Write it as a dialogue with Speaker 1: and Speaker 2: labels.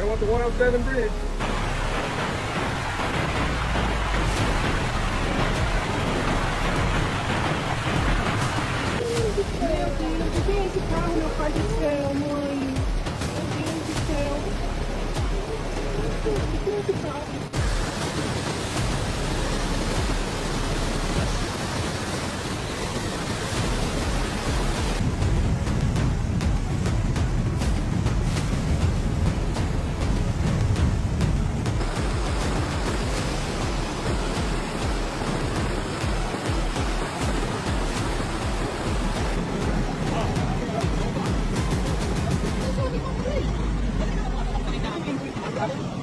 Speaker 1: want the 107 bridge.
Speaker 2: Meu Deus, o que é esse carro, meu pai do céu, mãe? Meu Deus do céu. O que é esse carro? Thank you.